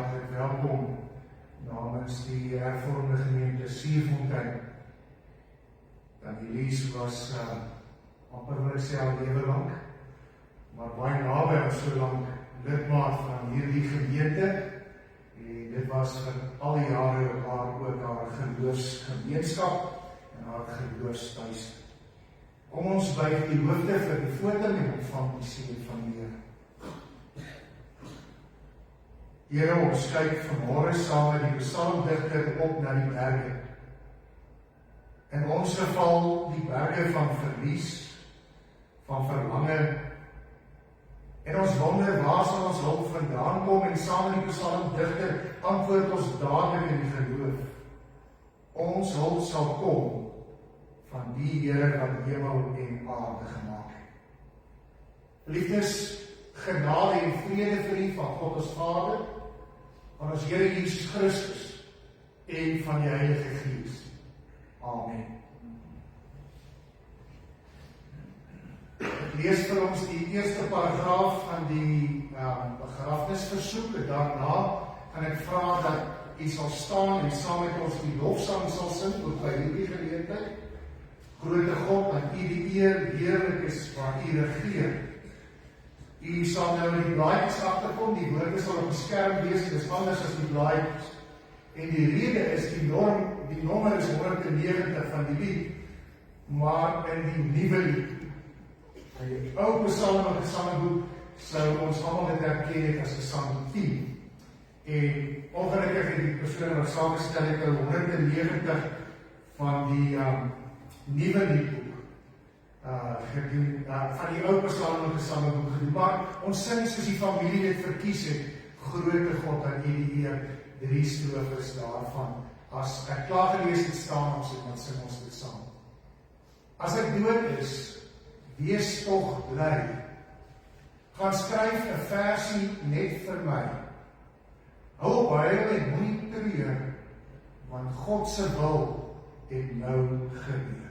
hartlik welkom namens die hervormde gemeente Suurfontein. Dan Elise was amper wil ek sê al lewe lang, maar baie naby al so lang lidmaat van hierdie gemeente. En dit was vir al die jare haar geloofsgemeenskap en haar geloofstuis. Kom ons buig die hoofde vir die voorting en ontvang die seën van die Here. Here, ons kyk vanmôre saam met die psalmdigter op na die berge. In ons geval die berge van verlies, van verlange. En ons wonder waar sal ons hulp vandaan kom en saam met die psalmdigter antwoord ons dadelik in die geloof. Ons hulp sal kom van die Here wat hemel en aarde gemaak het. Liefdes, genade en vrede vir u van God ons Vader, van ons Here Jesus Christus en van die Heilige Gees. Amen. Ek lees vir ons die eerste paragraaf van die begrafnisversoek. Daarna gaan ek vra dat u sal staan en saam met ons die lofsang sal sing ook by hierdie geleentheid. Grote God, dat u die eer heerlik is waar u regeer. U sal nou in die blaadjies agterkom, die woorde sal op die skerm wees, en dis anders as die blaadjies. En die rede is, die nommer is 190 van die lied, maar in die nuwe lied, in die ou psalm en gesangboek, sou ons allemaal dit herken het as gesang 10. En ongelukkig het die persoon wat saamgestel het, 190 van die nuwe liedboek gedoen, van die ou psalm en gesangboek gedoen, maar ons sing soos die familie dit verkies het, grote God, dat u die eer, 3 strofes daarvan, as ek klaar gelees het staan ons het, dan sing ons dit saam. As ek dood is, wees tog bly, gaan skryf 'n versie net vir my, hou huil en moenie treur, want God se wil het nou gebeur.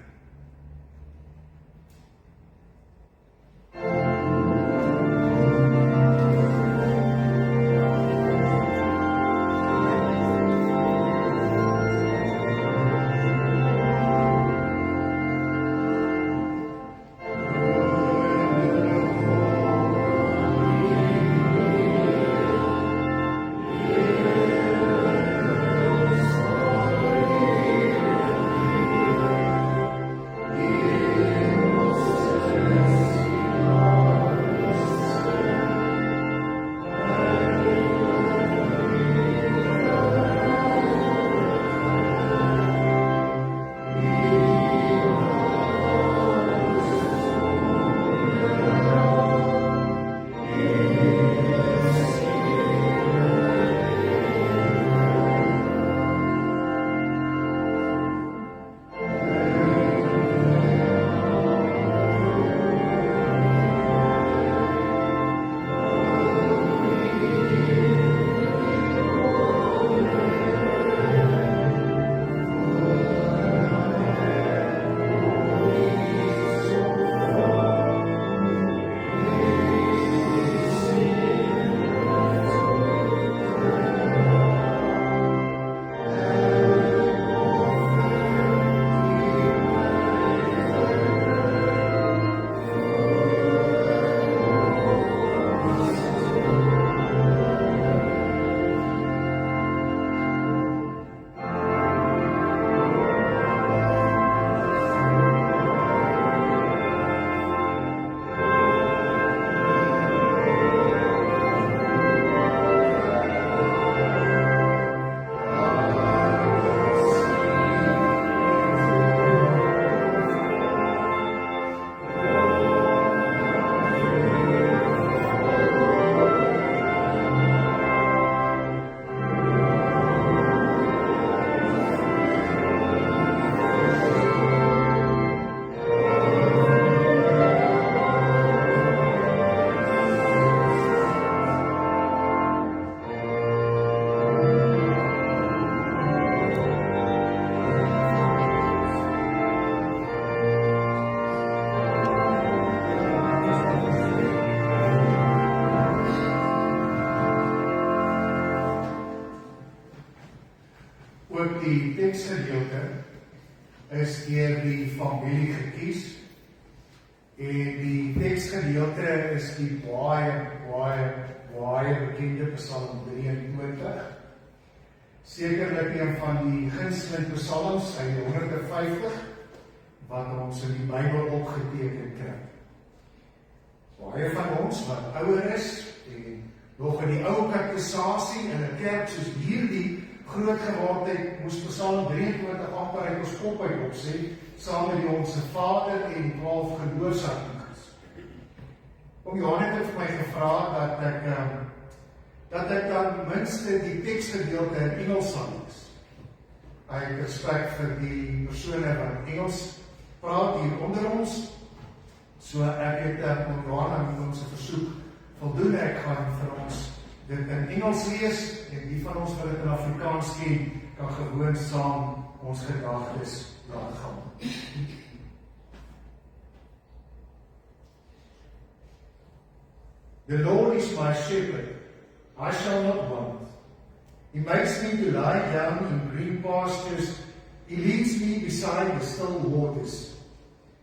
ook die teksgedeelte is deur die familie gekies. En die teksgedeelte is die baie bekende Psalm 23. Sekerlik een van die gunsteling psalms uit die 150 wat ons in die Bybel opgeteken kry. Baie van ons wat ouer is en nog in die ou kateksasie in 'n kerk soos hierdie groot geword het, moes Psalm 23 amper uit ons kop uit opsê, saam met die Onse Vader en die 12 geloofsartikels. Johan het vir my gevra dat ek dan minste die teksgedeelte in Engels sal lees. Uit respek vir die persone wat Engels praat hier onder ons. So ek het Johan aan ons versoek voldoen, ek gaan vir ons dit in Engels lees, en die van ons wat dit in Afrikaans ken, kan gewoon saam ons gedagtes laat gaan. The Lord is my shepherd, I shall not want. He makes me to lie down in green pastures. He leads me beside the still waters.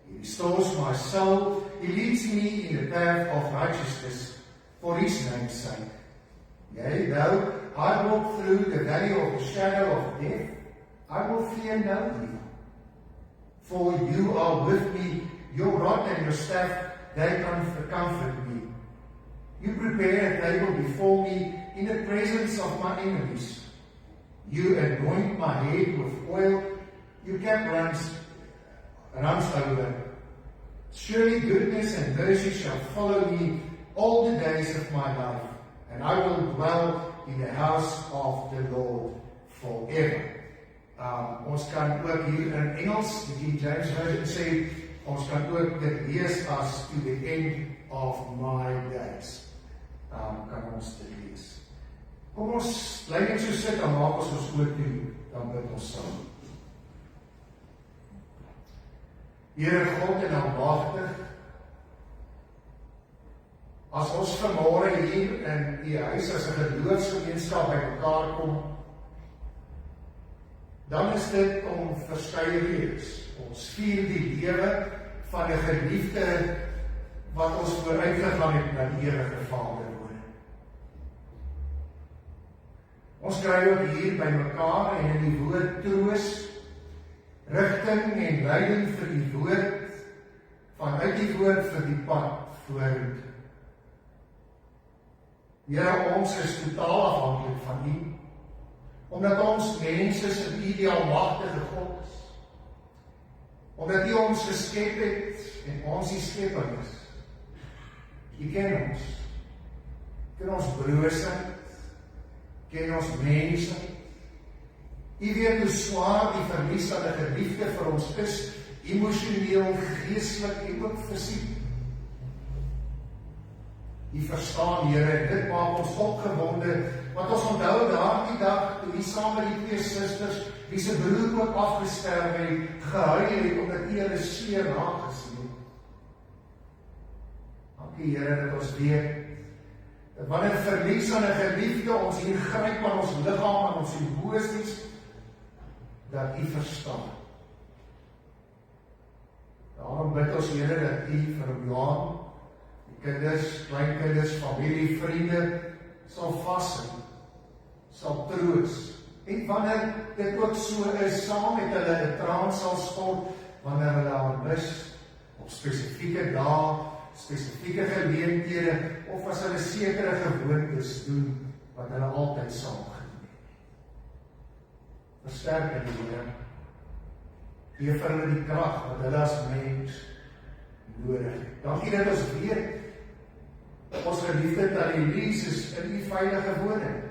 He restores my soul. He leads me in the path of righteousness for His name's sake. Yea, though I walk through the valley of the shadow of death, I will fear no evil. For you are with me, your rod and your staff, they comfort me. You prepare a table before me in the presence of my enemies. You anoint my head with oil, your cup runs over. Surely goodness and mercy shall follow me all the days of my life, and I will dwell in the house of the Lord forever. Ons kan ook hier in Engels, die King James Version sê, ons kan ook dit lees as to the end of my days. Kan ons dit lees. Kom ons bly net so sit en maak ons oë toe, dan bid ons saam. Here God en almagtig, as ons vanmôre hier in U huis as 'n geloofsgemeenskap bymekaar kom, dan is dit om verskeie redes. Ons vier die lewe van 'n geliefde wat ons vooruitgegaan het na die ewige Vader. Ons kry ook hier by mekaar en in die woord troos, rigting en leiding vir die woord, vanuit die woord vir die pad vooruit. Here, ons is totaal afhanklik van U, omdat ons mense is in U die almagtige God is, omdat U ons geskep het en ons die skepper is. U ken ons, ken ons broosheid, ken ons mense. U weet hoe swaar die verlies aan 'n geliefde vir ons is, emosioneel, geestelik en ook fisiek. U verstaan, Here, dit maak ons opgewonde, want ons onthou daardie dag toe U saam met die twee susters, wie se broer ook afgesterf het, gehuil het omdat U hulle seer nagesien het. Dankie, Here, dat ons weet dat wanneer verlies aan 'n geliefde ons hier gryp aan ons liggaam, aan ons emosies, dat U verstaan. Daarom bid ons, Here, dat U vir Johan, die kinders, kleinkinders, familie, vriende, sal vashou, sal troos. En wanneer dit ook so is, saam met hulle 'n traan sal stort, wanneer hulle haar mis, op spesifieke dae, spesifieke geleenthede, of as hulle sekere gewoontes doen, wat hulle altyd saam gedoen het. Versterk hulle, Here. Gee vir hulle die krag wat hulle as mens nodig het. Dankie dat ons weet, ons geliefde Tannie Lies is in U veilige woning.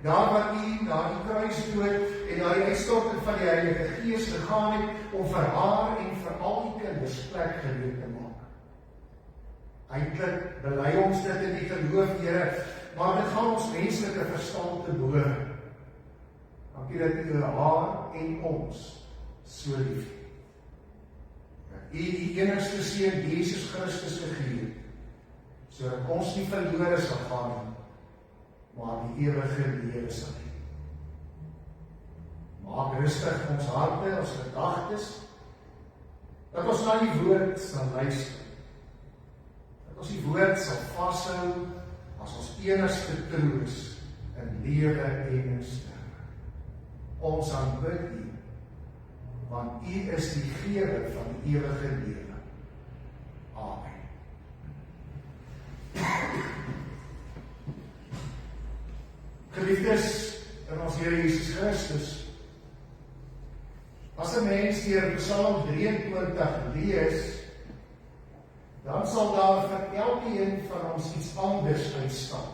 Daar waar U na die kruisdood en na die uitstorting van die Heilige Gees gegaan het, om vir haar en vir al die kinders plek gereed te maak. Eintlik bely ons dit in die geloof, Here, maar dit gaan ons menslike verstand te bowe. Dankie dat U haar en ons so lief het. Dat U die enigste Seun Jesus Christus gegee het, sodat ons nie verlore sal gaan, maar die ewige lewe sal hê. Maak rustig ons harte, ons gedagtes, dat ons na die woord sal luister. Dat ons die woord sal vashou as ons enigste troos in lewe en in sterwe. Ons aanbid U, want U is die Gewer van die ewige lewe. Amen. Geliefdes in ons Here Jesus Christus, as 'n mens deur Psalm 23 lees, dan sal daar vir elkeen van ons iets anders uitstaan.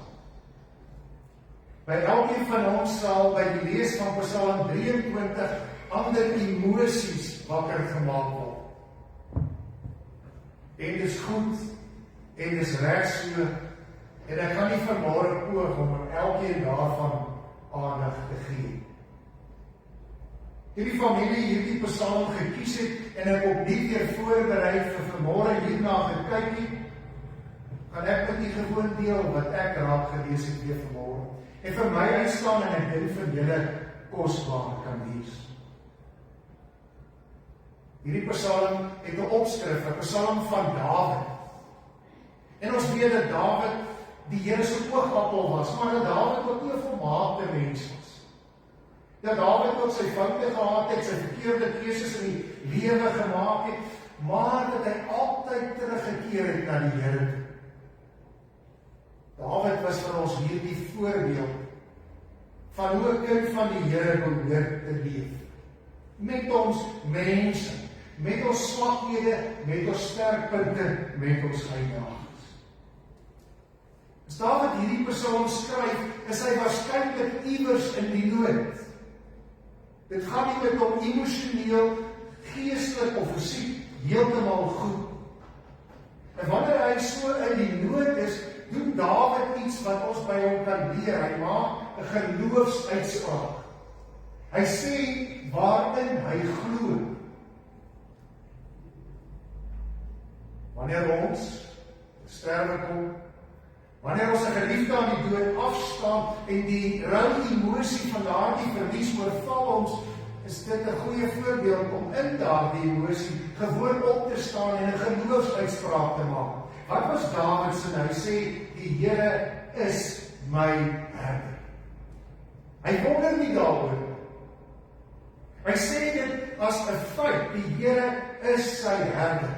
By elkeen van ons sal by die lees van Psalm 23 ander emosies wakker gemaak word. En dit is goed, en dit is reg so, en ek kan nie vanmôre poog om aan elkeen daarvan aandag te gee. Hierdie familie hierdie Psalm gekies het, en ek opnuut weer voorberei vir vanmôre hierna gekyk het, kan ek met die gewoon deel wat ek raak gelees het weer vanmôre. En vir my uitstaan en ek dink vir julle kosbaar kan wees. Hierdie Psalm het 'n opskrif, 'n Psalm van Dawid. En ons weet dat Dawid die Here se oogappel was, maar dat Dawid ook nie 'n volmaakte mens was. Dat Dawid ook sy foute gehad het, sy verkeerde keuses in die lewe gemaak het, maar dat hy altyd teruggekeer het na die Here toe. Dawid was vir ons hierdie voorbeeld van hoe 'n kind van die Here behoort te leef. Met ons mense, met ons swakhede, met ons sterkpunte, met ons uitdagings. As Dawid hierdie Psalm skryf, is hy waarskynlik iewers in die nood. Dit gaan nie met hom emosioneel, geestelik of fisiek heeltemal goed. En wanneer hy so in die nood is, doen Dawid iets wat ons by hom kan leer. Hy maak 'n geloofsuitspraak. Hy sê waarin hy glo. Wanneer ons sterwe kom, wanneer ons 'n geliefde aan die dood afstaan en die rou emosie van daardie verlies oorval ons, is dit 'n goeie voorbeeld om in daardie emosie gewoon op te staan en 'n geloofsuitspraak te maak. Wat was Dawid se? Hy sê, die Here is my herder. Hy wonder nie daaroor. Hy sê dit as 'n feit, die Here is sy herder.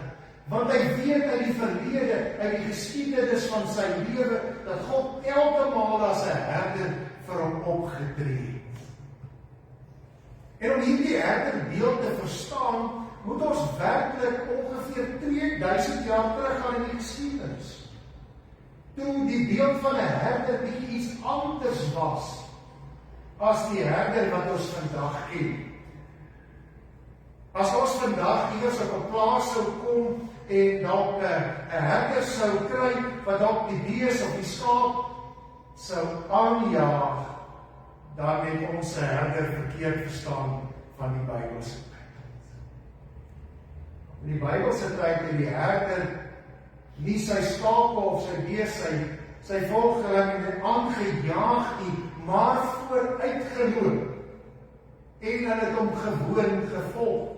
Want hy weet uit die verlede, uit die geskiedenis van sy lewe, dat God elke maal as 'n herder vir hom opgetree het. En om hierdie herderbeeld te verstaan, moet ons werklik ongeveer 2000 jaar teruggaan in die geskiedenis. Toe die beeld van 'n herder bietjie iets anders was as die herder wat ons vandag ken. As ons vandag iewers op 'n plaas sou kom en dalk 'n herder sou kry wat dalk die bees of die skaap sou aanjaag, dan het ons 'n herder verkeerd verstaan van die Bybelse tyd. In die Bybelse tyd het die herder nie sy skape of sy bees, sy volgelinge aangejaag nie, maar vooruitgeloop en hulle het hom gewoon gevolg.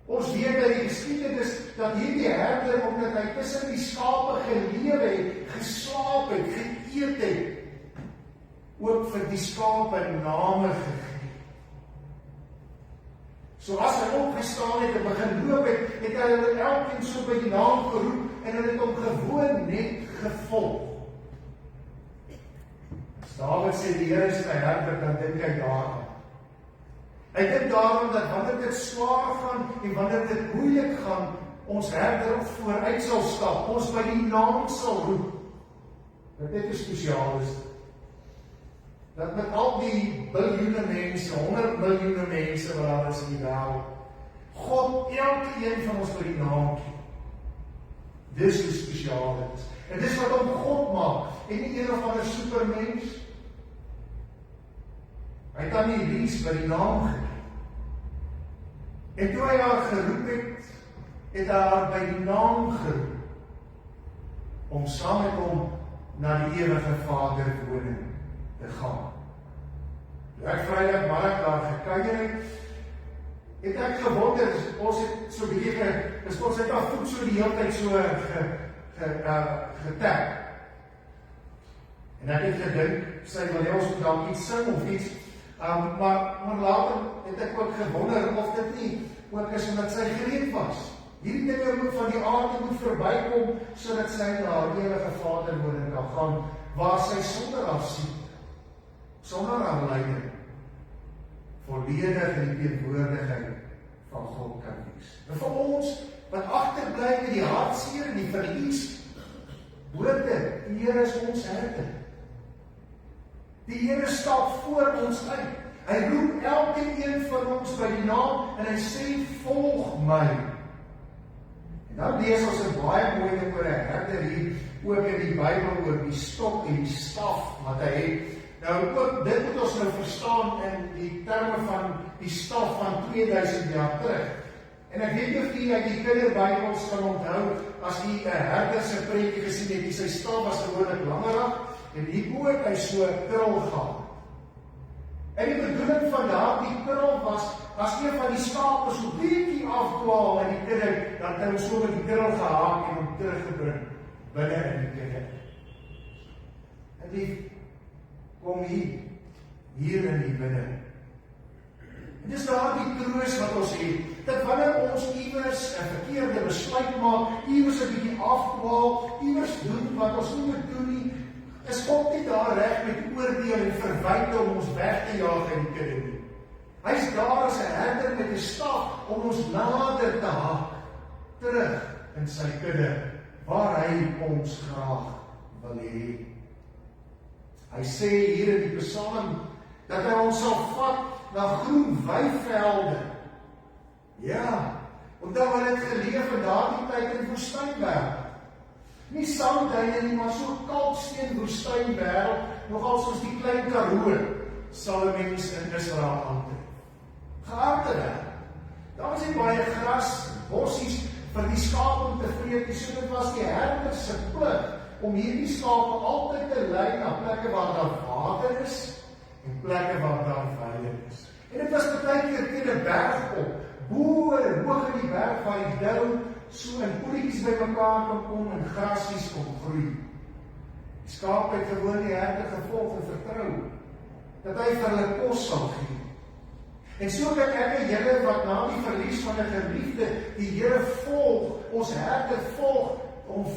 Ons weet uit die geskiedenis dat hierdie herder, omdat hy tussen die skape gelewe het, geslaap het, geëet het, ook vir die skape name gegee. So as hy opgestaan het en begin loop het, het hy hulle elkeen so by die naam geroep en hulle het hom gewoon net gevolg. As Dawid sê die Here is my herder, dan dink hy daaraan. Hy dink daarom dat wanneer dit swaar gaan en wanneer dit moeilik gaan, ons herder vooruit sal stap, ons by die naam sal roep. Dat dit is spesiaal is. Dat met al die biljoene mense, 100 miljoene mense wat daar is in die wêreld, God elkeen van ons by die naam ken. Dis hoe spesiaal dit is. En dis wat hom God maak, en nie een of ander supermens. Hy het aan die Ries by die naam geneem. En toe hy haar geroep het, het hy haar by die naam geroep, om saam met hom na die ewige Vader woning te gaan. ek Vrydagmiddag daar gekuier het ek gewonder, ons het so bietjie ons het al voet so die hele tyd so getap. En ek het gedink, sy wil hê ons moet dalk iets sing of iets, maar later het ek ook gewonder of dit nie ook is omdat sy gereed was. Hierdie dinge moet van die aarde moet verbykom, sodat sy na haar ewige Vader woning kan gaan, waar sy sonder haar siekte, sonder haar lyding, volledig in die teenwoordigheid van God kan wees. En vir ons, wat agterbly met die hartseer en die verlies, hoor dit, die Here is ons herder. Die Here stap voor ons uit. Hy roep elkeen van ons by die naam en hy sê, volg my. En dan lees ons 'n baie mooi ding oor 'n herder hier, ook in die Bybel, oor die stok en die staf wat hy het. Nou ook, dit moet ons nou verstaan in die terme van die staf van 2000 jaar terug. En ek weet nie of jy uit die kinderbybels kan onthou, as jy 'n herder se prentjie gesien het, sy staf was gewoonlik langerig, en hierbo het hy so 'n krul gehad. En die bedoeling van daardie krul was, as een van die skape so bietjie afdwaal in die kudde, dan het hy so met die krul gehaak en hom teruggebring binne in die kudde. En die kom hier in die binne. En dis daardie troos wat ons het, dat wanneer ons iewers 'n verkeerde besluit maak, iewers 'n bietjie afdwaal, iewers doen wat ons nie moet doen nie, is God nie daar reg met oordeel en verwyte om ons weg te jaag in die kudde nie. Hy is daar as 'n herder met 'n staf om ons nader te haak, terug in sy kudde, waar hy ons graag wil hê. Hy sê hier in die Psalm, dat hy ons sal vat na groen weivelde. Ja, omdat hy het geleef in daardie tyd in woestynwêreld. Nie sandduine nie, maar so kalksteen woestynwêreld, nogal soos die klein Karoo, sal 'n mens in Israel aantref. Geharde wêreld. Daar was nie baie gras, bossies vir die skape om te vreet, so dit was die herder se plig om hierdie skape altyd te lei na plekke waar daar water is en plekke waar daar weide is. En dit was baie keer teen 'n berg op, bo hoog in die berg waar die dou so in poeltjies bymekaar kan kom en grasies kom groei. Die skape het gewoon die herder gevolg en vertrou dat hy vir hulle kos sal gee. En so kan ek en julle wat na die verlies van 'n geliefde die Here volg, ons herder volg,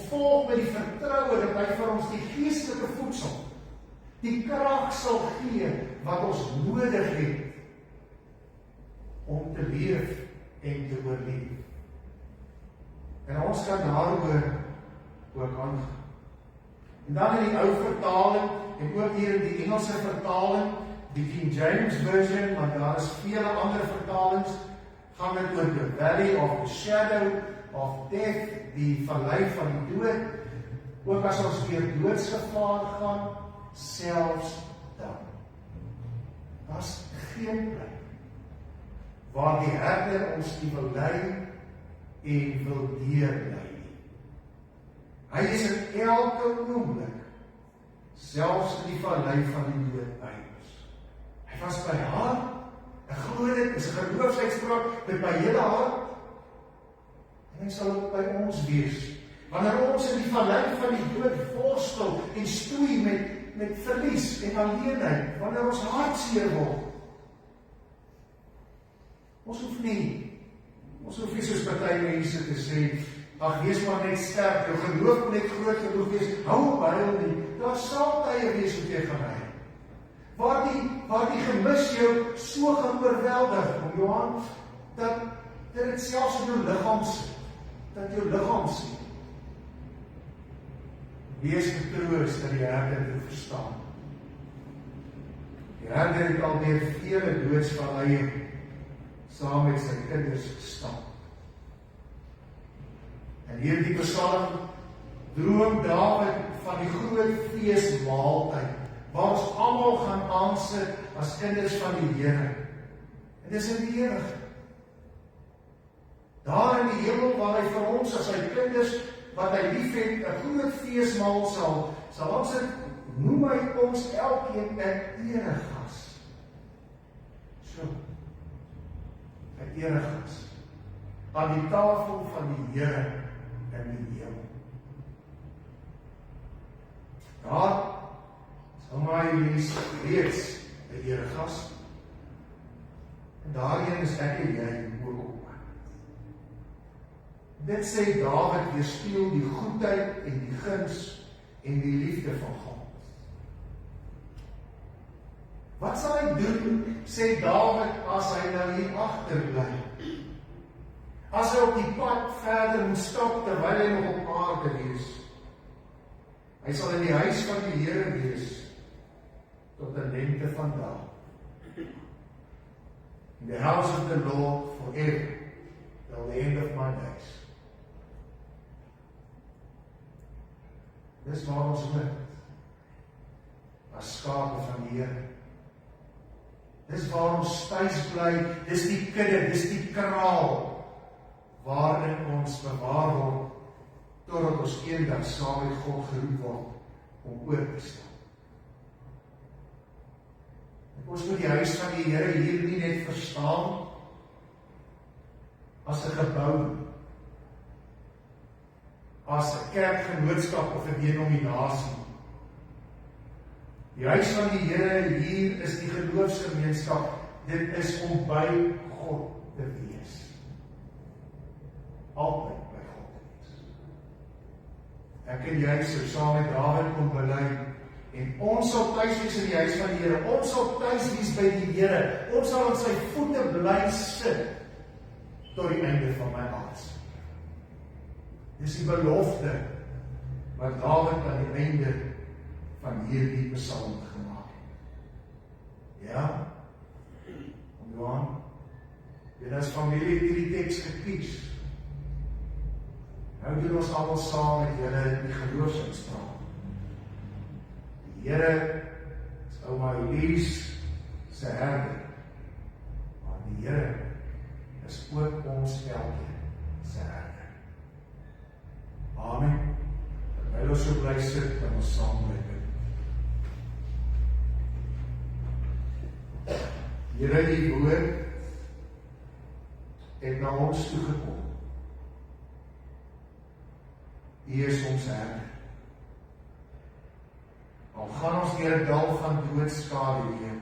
volg met die vertroue dat hy vir ons die geestelike voedsel, die krag sal gee wat ons nodig het om te leef en te oorleef. En ons kan daaroor ook aangaan. En dan in die ou vertaling, en ook hier in die Engelse vertaling, die King James Version, want daar is vele ander vertalings, gaan dit oor the valley of the shadow of death, die vallei van die dood, ook as ons weer doodsgevaar gaan, selfs dan. Daar is geen plek waar die herder ons nie wil lei en wil deurlei. Hy is in elke oomblik, selfs in die vallei van die dood by ons. Hy was by haar, ek glo dit is 'n geloofsuitspraak met my hele hart, en hy sal ook by ons wees. Wanneer ons in die vallei van die dood worstel en stoei met verlies en alleenheid, wanneer ons hartseer word, ons hoef nie soos party mense te sê, ag, wees maar net sterk, jou geloof moet net groot genoeg wees, hou op huil nie, daar sal tye wees wat jy gaan huil. Waar die gemis jou so gaan oorweldig, om Johan, dat dit selfs in jou liggaam sit, dat jou liggaam sien. Wees getroos dat die herder dit verstaan. Die herder het alweer vele doodsvalleie saam met sy kinders gestap. En hierdie Psalm droom Dawid van die groot feesmaaltyd, waar ons almal gaan aansit as kinders van die Here. En dis in die ewigheid. Daar in die hemel waar hy vir ons as sy kinders wat hy liefhet, 'n groot feesmaal sal ons dit, noem hy ons elkeen 'n eregas. So, 'n eregas aan die tafel van die Here in die hemel. Daar sal my lees reeds 'n eregas. En daarin is ek en jy ook op. Dit sê Dawid weerspieël die goedheid en die guns en die liefde van God. Wat sal hy doen, sê Dawid, as hy nou hier agterbly? As hy op die pad verder moet stap terwyl hy nog op aarde wees? Hy sal in die huis van die Here wees tot 'n lengte van dae. In the house of the Lord forever, till the end of my days. Dis waar ons moet, as skape van die Here. Dis waar ons tuis bly, dis die kudde, dis die kraal, waarin ons bewaar word, totdat ons eendag saam met God geroep word, om oor te staan. Ons moet die huis van die Here hier nie net verstaan, as 'n gebou, as 'n kerkgenootskap of 'n denominasie. Die huis van die Here hier is die geloofsgemeenskap. Dit is om by God te wees. Altyd by God te wees. Ek en jy sou saam met Dawid kon bely, en ons sal tuis wees in die huis van die Here. Ons sal tuis wees by die Here. Ons sal aan sy voete bly sit tot die einde van my aards. Dis die belofte wat Dawid aan die einde van hierdie psalm gemaak het. Ja? Om Johan, jy as familie het hierdie teks gekies. Nou doen ons almal saam met julle die geloofsinspraak. Die Here is ouma Elise se herder, maar die Here is ook ons elkeen se herder. Amen. Terwyl ons so bly sit, kan ons saam bly bid. Here, die woord het na ons toegekom. U is ons herder. Al gaan ons deur 'n dal van doodskade,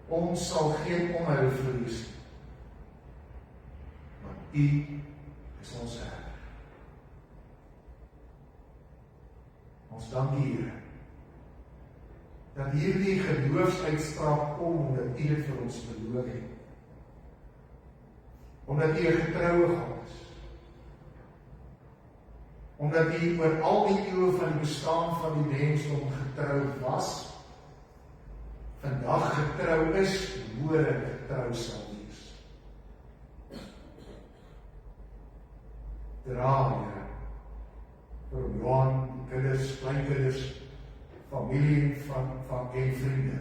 ons sal geen onheil vrees, want U is ons herder. Ons dank U, Here, dat hierdie geloofsuitspraak kom, omdat U dit vir ons beloof het. Omdat U 'n getroue God is. Omdat U oor al die eeue van die bestaan van die mensdom getrou was, vandag getrou is, môre getrou sal wees. Dra, Here, vir Johan, die kinders, kleinkinders, familie en vriende,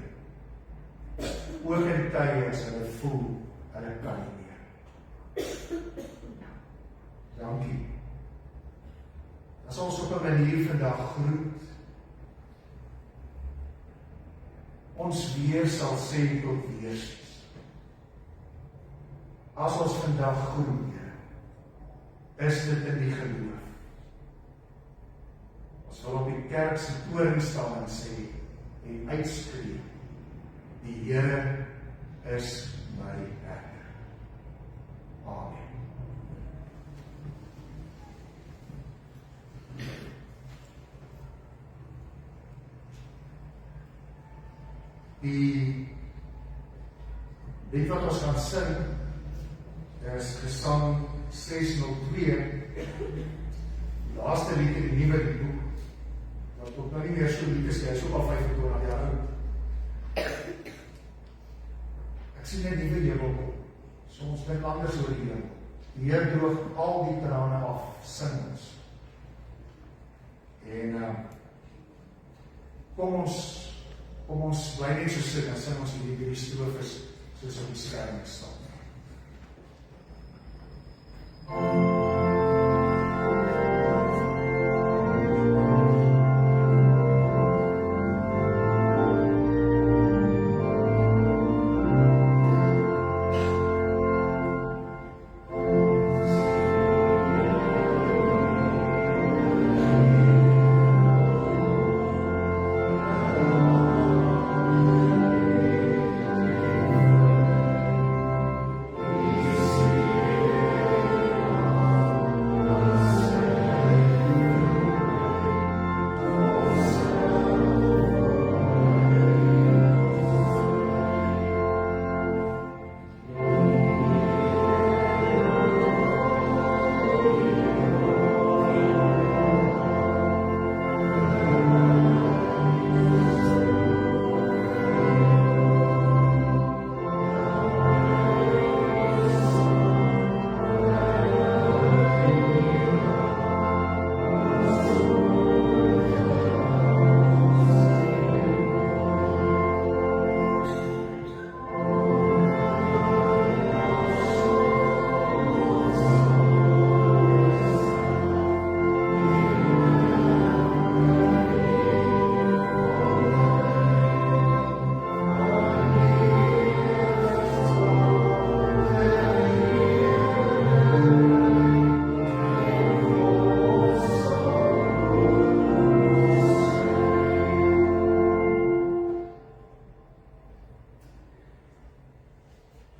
ook in tye as hulle voel, hulle kan nie meer. Dankie. As ons op 'n manier vandag groet, ons weer sal sê tot wees. As ons vandag groet, is dit in die geloof. Ons wil op die kerk se toring staan en sê, en uitskree, die Here is my herder. Amen. Die lied wat ons gaan sing, is Gesang 602, die laaste lied in die nuwe boek, wat ook nou nie meer so lied is, hy is ook al 25 jaar oud. Ek sien net nuwe hemel kom, so ons dink anders oor die hemel. Die Heer droog al die trane af, sing ons. En kom ons bly net so sit, en sing ons die strofes soos op die skerm staan.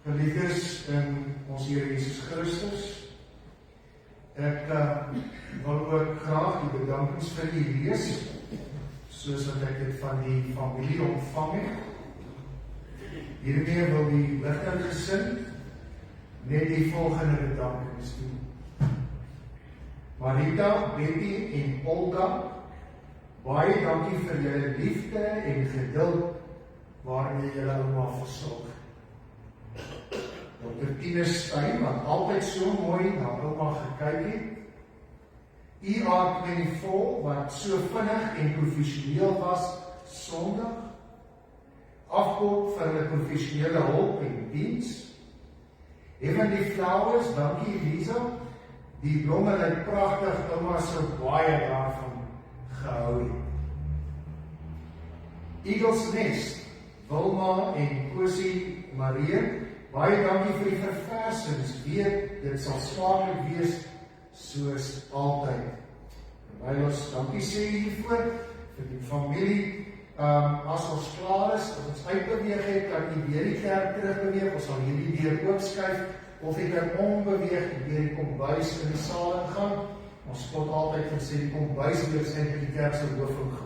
Geliefdes in ons Here Jesus Christus, ek wil ook graag die bedankings vir u lees, soos wat ek dit van die familie ontvang het. Hiermee wil die ligter gesin net die volgende bedankings doen. Marita, Betty en Olga, baie dankie vir julle liefde en geduld waarmee julle ouma versorg. Dr. Tinus Stein, wat altyd so mooi na ouma gekyk het. ER24, wat so vinnig en professioneel was Sondag. Afkop vir hulle professionele hulp en diens. Heavenly Flowers, dankie Elisa. Die blomme lyk pragtig, ouma so baie daarvan gehou het. Eagles Nest, Wilma en Kosie Marie, baie dankie vir die verversings, weet, dit sal smaaklik wees, soos altyd. Terwyl ons dankie sê hiervoor, vir die familie, as ons klaar is, as ons uitbeweeg het, kan die weer die kerk terugbeweeg, ons sal hierdie deur oopskuif, of jy kan ombeweeg, deur die kombuis in die saal ingaan. Ons spot altyd en sê die kombuis is eintlik die kerk se hoofing.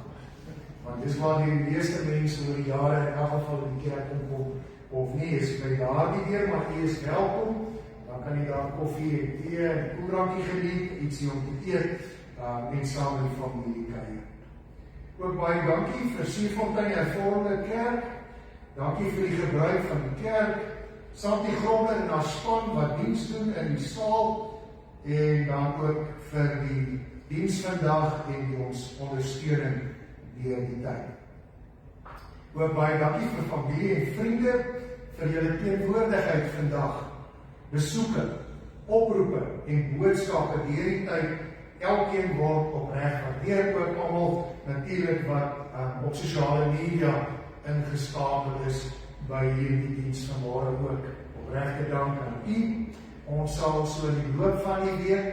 Want dis waar die meeste mense oor die jare in elk geval in die kerk inkom, of nie, is by daardie deur, maar jy is welkom, dan kan jy daar koffie en thee en koelrankie geniet, ietsie om te eet, en saam met die familie kuier. Ook baie dankie vir Sierfontein Hervormde Kerk, dankie vir die gebruik van die kerk, Santi Gronder en haar span wat diens doen in die saal, en dan ook vir die diens vandag en die ons ondersteuning deur die tyd. Ook baie dankie vir familie en vriende vir julle teenwoordigheid vandag, besoeke, oproepe en boodskappe deur die tyd. Elkeen word opreg waardeer, ook almal natuurlik wat op sosiale media ingeskakel is by hierdie diens vanmôre ook. Opregte dank aan u. Ons sal so in die loop van die week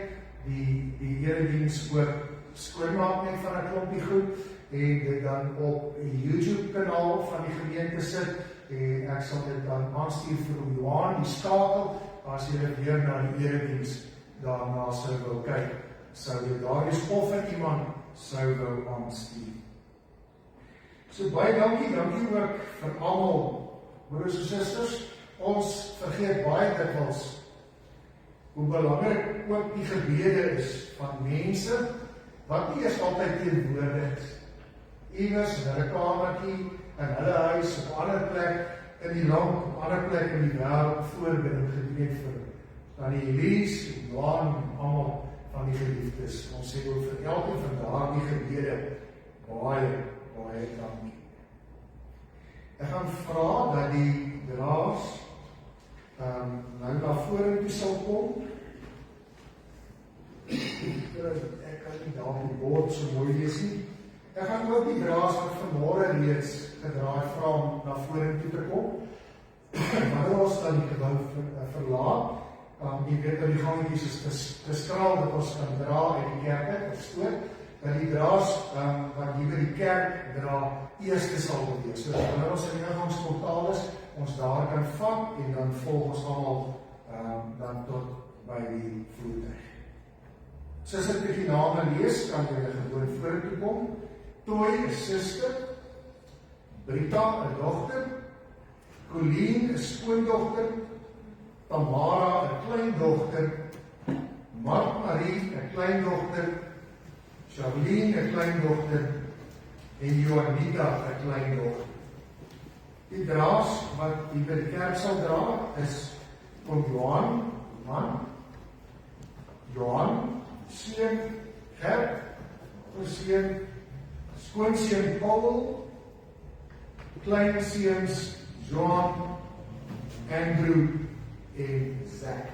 die erediens ook skoonmaak net van 'n klompie goed en dit dan op die YouTube kanaal van die gemeente sit en ek sal dit dan aanstuur vir Johan, die skakel, as jy weer na die erediens daarna sou wil kyk, sou jy daar is of iemand sou wou aanstuur. So baie dankie ook vir almal, broers en susters. Ons vergeet baie dikwels hoe belangrik ook die gebede is van mense wat nie is altyd teenwoordig is. Iewers in hulle kamertjie, in hulle huis, op 'n ander plek in die land, op 'n ander plek in die wêreld voorbiding gedoen vir Tannie Elise, Johan en almal van die geliefdes. Ons sê ook vir elkeen van daardie gebede baie dankie. Ek gaan vra dat die draers nou na vorentoe sal kom. Ek kan nie daar die bord so mooi lees nie. Ek gaan ook die draers wat vanmôre reeds gedraai vra om na vorentoe te kom. Wanneer ons dan die gebou verlaat, jy weet dat die gangetjies is te skraal dat ons kan dra uit die kerk uit, of stoot, dat die draers wat hier by die kerk dra, eerste sal beweeg. So wanneer ons in die ingangsportaal is, ons daar kan vat en dan volg ons almal dan tot by die voertuig. Soos ek die name lees, kan jy gewoon vorentoe kom. Toy, 'n suster, Brita, 'n dogter, Colleen, 'n skoondogter, Tamara, 'n kleindogter, Mark Marie, 'n kleindogter, Charlene, 'n kleindogter en Johanita, 'n kleindogter. Die draers wat die by die kerk sal dra is van Johan, man, Johan, seun, Gert, seun, skoonseun Paul, kleinseuns Johan, Andrew en Zach.